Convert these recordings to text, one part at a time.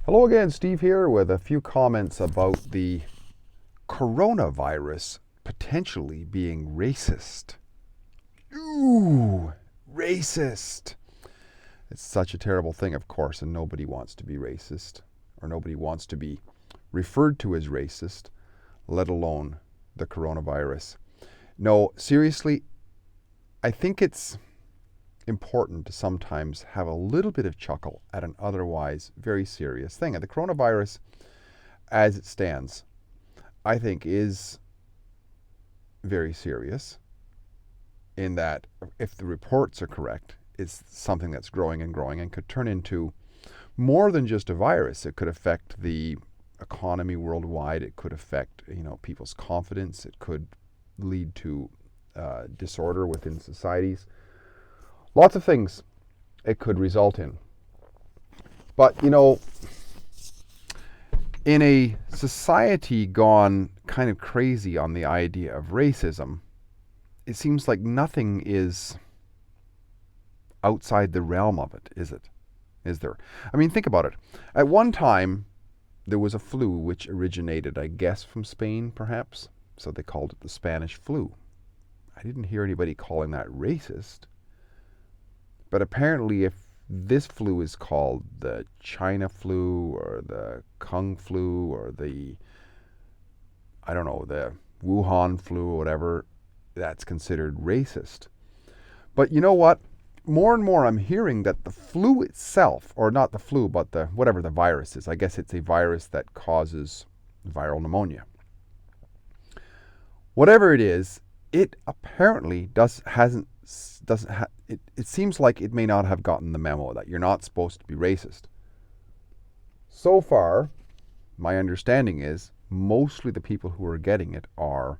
Hello again, Steve here with a few comments about the coronavirus potentially being racist. Ooh, racist. It's such a terrible thing, of course, and nobody wants to be racist, or nobody wants to be referred to as racist, let alone the coronavirus. No, seriously, I think it's important to sometimes have a little bit of chuckle at an otherwise very serious thing. And the coronavirus, as it stands, I think is very serious in that if the reports are correct, it's something that's growing and growing and could turn into more than just a virus. It could affect the economy worldwide. It could affect, people's confidence. It could lead to disorder within societies. Lots of things it could result in. But, in a society gone kind of crazy on the idea of racism, it seems like nothing is outside the realm of it, is it? Is there? I mean, think about it. At one time, there was a flu which originated, I guess, from Spain, perhaps. So they called it the Spanish flu. I didn't hear anybody calling that racist. But apparently, if this flu is called the China flu or the Kung flu or the Wuhan flu or whatever, that's considered racist. But you know what? More and more I'm hearing that the flu itself, or not the flu, but whatever the virus is, I guess it's a virus that causes viral pneumonia. Whatever it is, it apparently it seems like it may not have gotten the memo that you're not supposed to be racist. So far, my understanding is mostly the people who are getting it are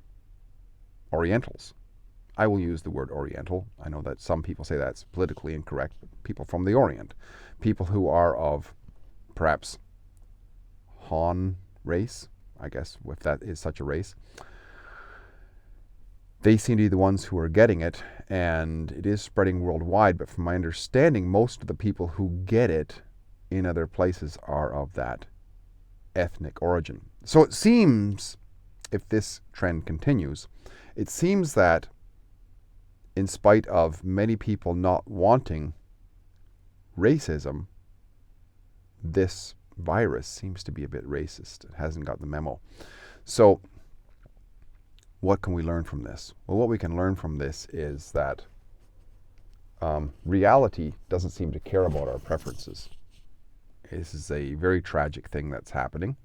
Orientals. I will use the word Oriental. I know that some people say that's politically incorrect, but people from the Orient, people who are of perhaps Han race, I guess, if that is such a race. They seem to be the ones who are getting it, and it is spreading worldwide. But from my understanding, most of the people who get it in other places are of that ethnic origin. So it seems, if this trend continues, it seems that in spite of many people not wanting racism, this virus seems to be a bit racist. It hasn't got the memo. So what can we learn from this? Well, what we can learn from this is that reality doesn't seem to care about our preferences. This is a very tragic thing that's happening.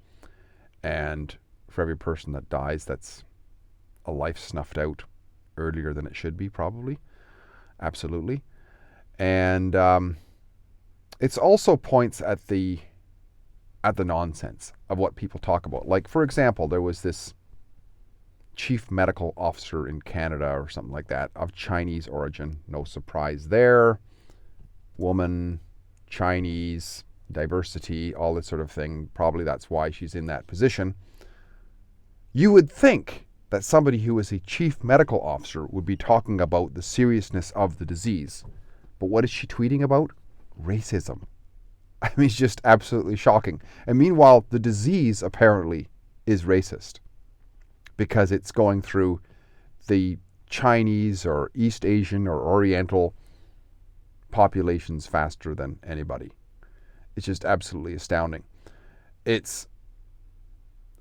And for every person that dies, that's a life snuffed out earlier than it should be, probably. Absolutely. And it's also points at the nonsense of what people talk about. Like, for example, there was this chief medical officer in Canada or something like that of Chinese origin. No surprise there. Woman, Chinese, diversity, all this sort of thing. Probably that's why she's in that position. You would think that somebody who is a chief medical officer would be talking about the seriousness of the disease. But what is she tweeting about? Racism. I mean, it's just absolutely shocking. And meanwhile, the disease apparently is racist, because it's going through the Chinese or East Asian or Oriental populations faster than anybody. It's just absolutely astounding. It's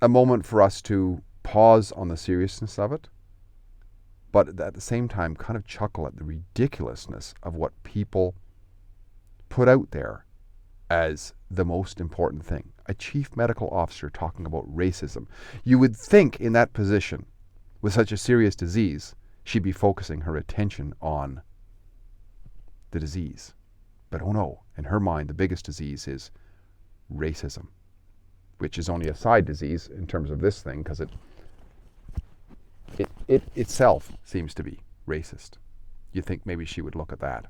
a moment for us to pause on the seriousness of it, but at the same time kind of chuckle at the ridiculousness of what people put out there as the most important thing. A chief medical officer talking about racism. You would think in that position, with such a serious disease, she'd be focusing her attention on the disease. But oh no, in her mind, the biggest disease is racism, which is only a side disease in terms of this thing, because it itself seems to be racist. You'd think maybe she would look at that.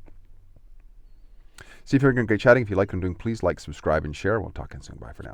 Steve here, great chatting. If you like what I'm doing, please like, subscribe, and share. We'll talk again soon. Bye for now.